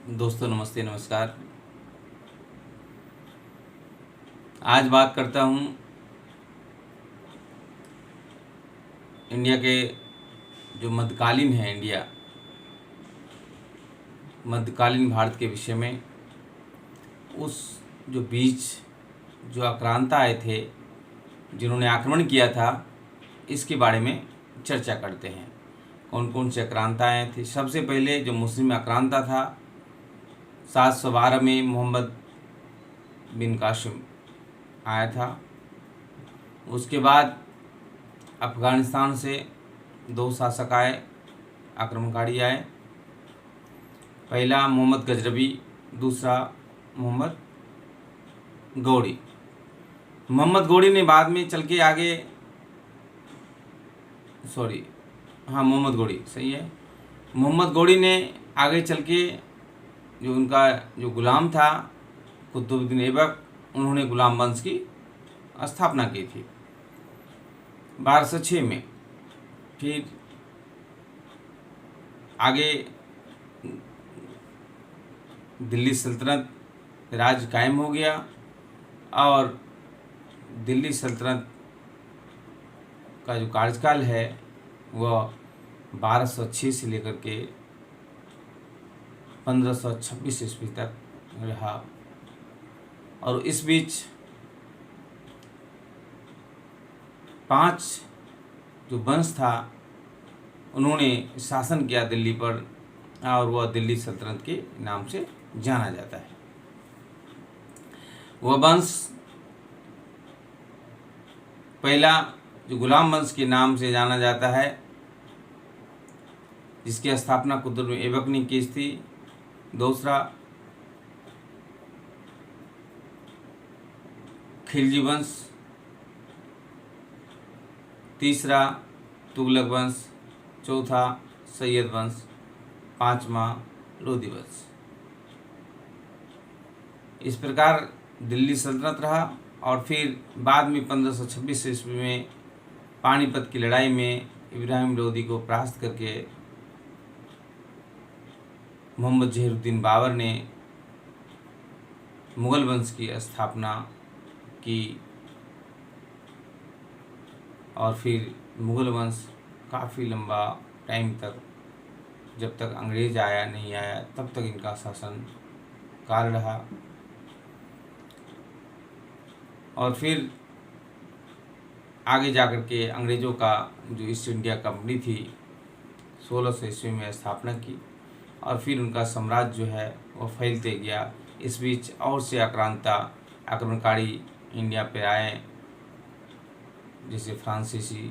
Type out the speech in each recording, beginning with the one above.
दोस्तों नमस्ते नमस्कार। आज बात करता हूँ इंडिया के जो मध्यकालीन है, इंडिया मध्यकालीन भारत के विषय में। उस जो बीच जो आक्रांता आए थे, जिन्होंने आक्रमण किया था, इसके बारे में चर्चा करते हैं। कौन कौन से आक्रांता आए थे। सबसे पहले जो मुस्लिम आक्रांता था 712 में मोहम्मद बिन कासिम आया था। उसके बाद अफ़गानिस्तान से 2 शासक आए, आक्रमणकारी आए। पहला मोहम्मद गजनवी, दूसरा मोहम्मद गौरी। मोहम्मद गौरी ने बाद में चल के आगे मोहम्मद गौरी सही है। मोहम्मद गौरी ने आगे चल के जो उनका जो गुलाम था कुतुबुद्दीन ऐबक, उन्होंने गुलाम वंश की स्थापना की थी 1206 में। फिर आगे दिल्ली सल्तनत राज कायम हो गया और दिल्ली सल्तनत का जो कार्यकाल है वह 1206 से लेकर के 1526 ईस्वी तक रहा। और इस बीच 5 जो वंश था उन्होंने शासन किया दिल्ली पर, और वह दिल्ली सल्तनत के नाम से जाना जाता है। वह वंश पहला जो गुलाम वंश के नाम से जाना जाता है, जिसकी स्थापना कुतुबुद्दीन ऐबक ने की थी। दूसरा खिलजी वंश, तीसरा तुगलक वंश, चौथा सैयद वंश, पांचवा लोधी वंश। इस प्रकार दिल्ली सल्तनत रहा। और फिर बाद में 1526 ईस्वी में पानीपत की लड़ाई में इब्राहिम लोदी को परास्त करके मोहम्मद जहीरुद्दीन बाबर ने मुगल वंश की स्थापना की। और फिर मुगल वंश काफ़ी लंबा टाइम तक, जब तक अंग्रेज आया नहीं आया तब तक इनका शासन काल रहा। और फिर आगे जाकर के अंग्रेज़ों का जो ईस्ट इंडिया कंपनी थी 1600 ईस्वी में स्थापना की। और फिर उनका साम्राज्य जो है वो फैलते गया। इस बीच और से आक्रांता आक्रमणकारी इंडिया पे आए, जैसे फ्रांसीसी,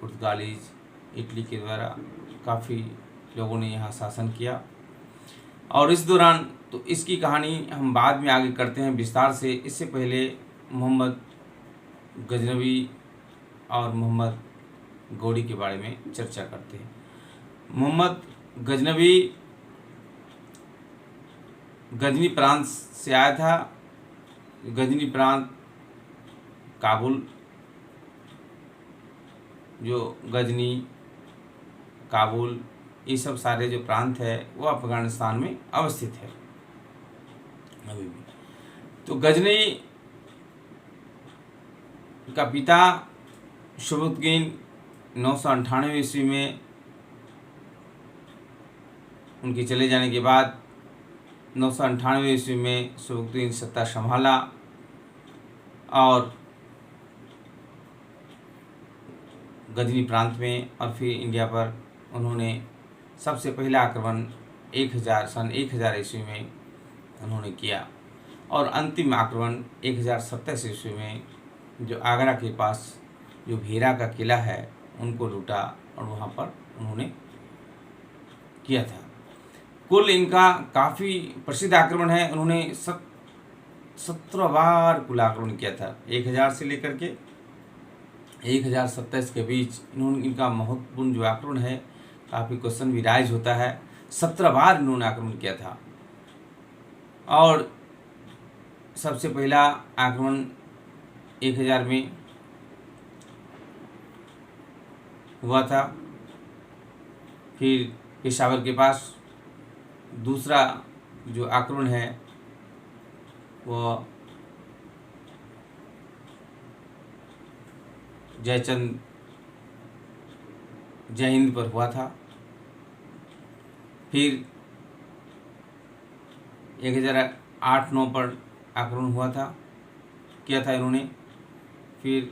पुर्तगालीज, इटली के द्वारा काफ़ी लोगों ने यहाँ शासन किया। और इस दौरान तो इसकी कहानी हम बाद में आगे करते हैं विस्तार से। इससे पहले मोहम्मद गजनवी और मोहम्मद गौरी के बारे में चर्चा करते हैं। मोहम्मद गजनवी गजनी प्रांत से आया था। गजनी प्रांत काबुल, जो गजनी, काबुल, ये सब सारे जो प्रांत है वो अफगानिस्तान में अवस्थित है अभी भी। तो गजनी का पिता शहाबुद्दीन 998 ईस्वी में उनके चले जाने के बाद 998 ईस्वी में शहाबुद्दीन सत्ता संभाला और गजनी प्रांत में। और फिर इंडिया पर उन्होंने सबसे पहला आक्रमण सन 1000 ईस्वी में उन्होंने किया। और अंतिम आक्रमण 1027 ईस्वी में जो आगरा के पास जो भेरा का किला है उनको लूटा और वहाँ पर उन्होंने किया था। कुल इनका काफ़ी प्रसिद्ध आक्रमण है। उन्होंने 17 बार कुल आक्रमण किया था। 1000 से लेकर के 1027 के बीच इनका महत्वपूर्ण जो आक्रमण है, काफ़ी क्वेश्चन भी राइज होता है। 17 बार इन्होंने आक्रमण किया था। और सबसे पहला आक्रमण 1000 में हुआ था। फिर पेशावर के पास दूसरा जो आक्रमण है वह जयचंद जय हिंद पर हुआ था। फिर 1008-9 पर आक्रमण हुआ था, किया था इन्होंने। फिर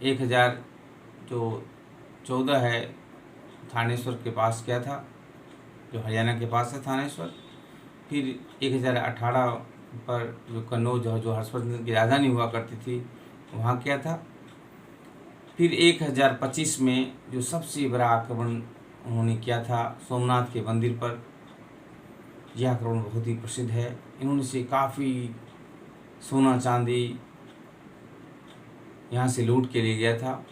1014 है थानेश्वर के पास किया था, जो हरियाणा के पास है थानेश्वर। फिर 1018 पर जो कन्नौज जो हर्षवर्धन की राजधानी हुआ करती थी वहाँ किया था। फिर 1025 में जो सबसे बड़ा आक्रमण उन्होंने किया था सोमनाथ के मंदिर पर, यह आक्रमण बहुत ही प्रसिद्ध है। इन्होंने से काफ़ी सोना चांदी यहाँ से लूट के ले गया था।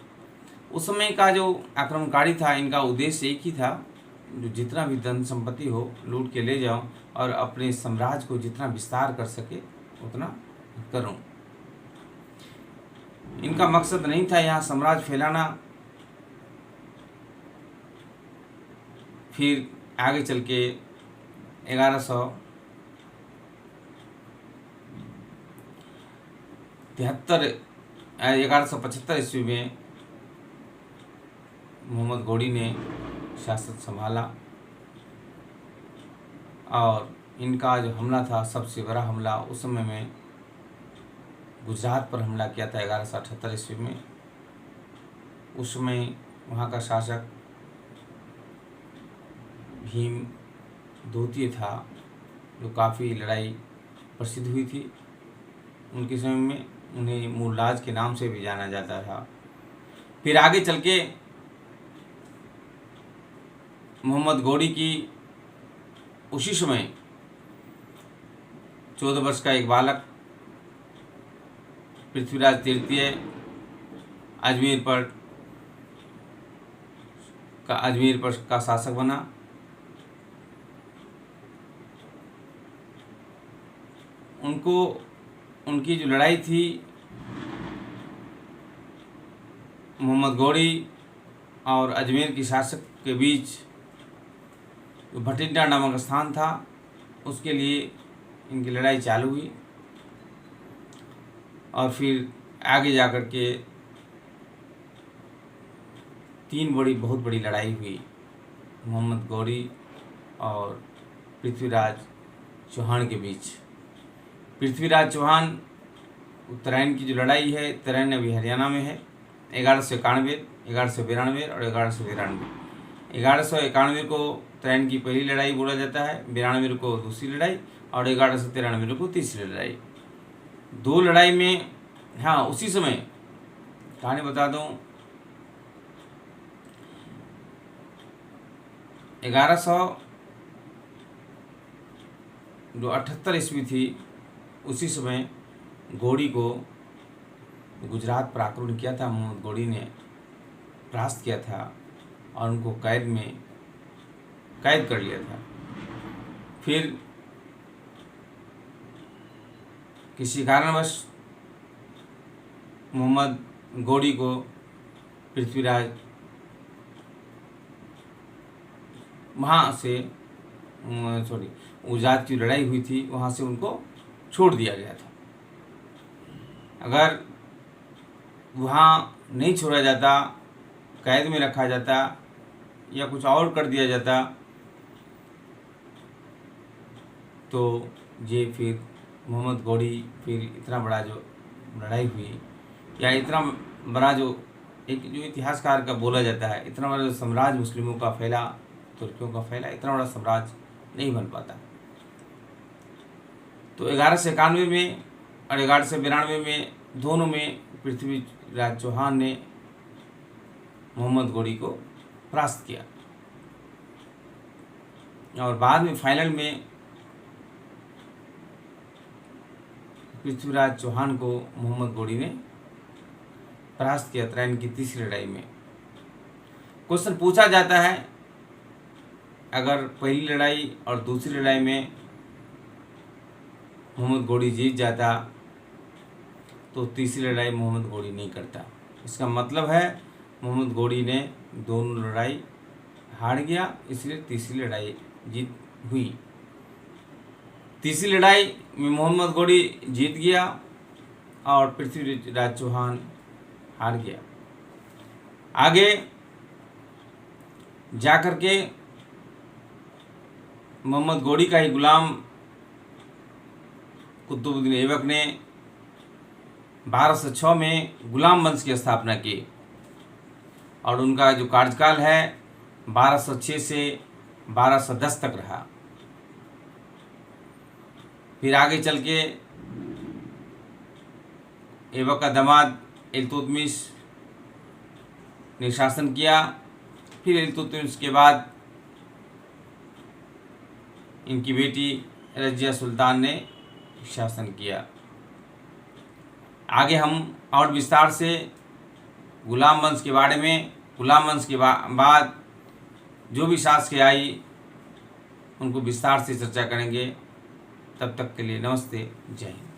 उस समय का जो आक्रमणकारी था, इनका उद्देश्य एक ही था, जो जितना भी धन संपत्ति हो लूट के ले जाऊं और अपने साम्राज्य को जितना विस्तार कर सके उतना करूं। इनका मकसद नहीं था यहाँ साम्राज्य फैलाना। फिर आगे चल के 1175 ईस्वी में मोहम्मद घोड़ी ने शासन संभाला और इनका जो हमला था सबसे बड़ा हमला उस समय में गुजरात पर हमला किया था 1178 ईस्वी में। उस समय वहाँ का शासक भीम द्वितीय था, जो काफ़ी लड़ाई प्रसिद्ध हुई थी उनके समय में। उन्हें मुल्लाज के नाम से भी जाना जाता था। फिर आगे चल के मोहम्मद घोड़ी की उसी समय 14 वर्ष का एक बालक पृथ्वीराज तृतीय अजमेर पर का शासक बना। उनकी जो लड़ाई थी मोहम्मद घोड़ी और अजमेर की शासक के बीच, जो भटिंडा नामक स्थान था, उसके लिए इनकी लड़ाई चालू हुई। और फिर आगे जाकर के 3 बहुत बड़ी लड़ाई हुई मोहम्मद घोड़ी और पृथ्वीराज चौहान के बीच। पृथ्वीराज चौहान उत्तरायण की जो लड़ाई है, उत्तरायण अभी हरियाणा में है, 1191, 1192 और 1193। 1191 को उत्तरायण की पहली लड़ाई बोला जाता है, 92 को दूसरी लड़ाई और 1193 को तीसरी लड़ाई। 2 लड़ाई में, हाँ उसी समय कहानी बता दूं, 1178 ईस्वी थी, उसी समय घोड़ी को गुजरात पर आक्रमण किया था। मोहम्मद घोड़ी ने परास्त किया था और उनको कैद कर लिया था। फिर किसी कारणवश मोहम्मद घोड़ी को पृथ्वीराज वहाँ से गुजरात की लड़ाई हुई थी, वहाँ से उनको छोड़ दिया गया था। अगर वहाँ नहीं छोड़ा जाता, कैद में रखा जाता या कुछ और कर दिया जाता, तो ये फिर मोहम्मद घोड़ी फिर इतना बड़ा जो लड़ाई हुई, या इतना बड़ा जो इतिहासकार का बोला जाता है, इतना बड़ा जो साम्राज्य मुस्लिमों का फैला, तुर्कियों का फैला, इतना बड़ा साम्राज्य नहीं बन पाता। तो 1191 में और 1192 में दोनों में पृथ्वीराज चौहान ने मोहम्मद घोड़ी को परास्त किया और बाद में फाइनल में पृथ्वीराज चौहान को मोहम्मद घोड़ी ने परास्त किया उत्तरायण की तीसरी लड़ाई में। क्वेश्चन पूछा जाता है, अगर पहली लड़ाई और दूसरी लड़ाई में मोहम्मद घोड़ी जीत जाता तो तीसरी लड़ाई मोहम्मद घोड़ी नहीं करता। इसका मतलब है मोहम्मद घोड़ी ने दोनों लड़ाई हार गया, इसलिए तीसरी लड़ाई जीत हुई। तीसरी लड़ाई में मोहम्मद गौरी जीत गया और पृथ्वीराज चौहान हार गया। आगे जाकर के मोहम्मद गौरी का ही गुलाम कुतुबुद्दीन ऐबक ने 1206 में गुलाम वंश की स्थापना की और उनका जो कार्यकाल है 1206 से 1210 तक रहा। फिर आगे चल के ऐबक का दामाद इल्तुतमिश ने शासन किया। फिर इल्तुतमिश के बाद इनकी बेटी रजिया सुल्तान ने शासन किया। आगे हम और विस्तार से गुलाम वंश के बारे में, गुलाम वंश के बाद जो भी शासकें आई उनको विस्तार से चर्चा करेंगे। तब तक के लिए नमस्ते, जय हिंद।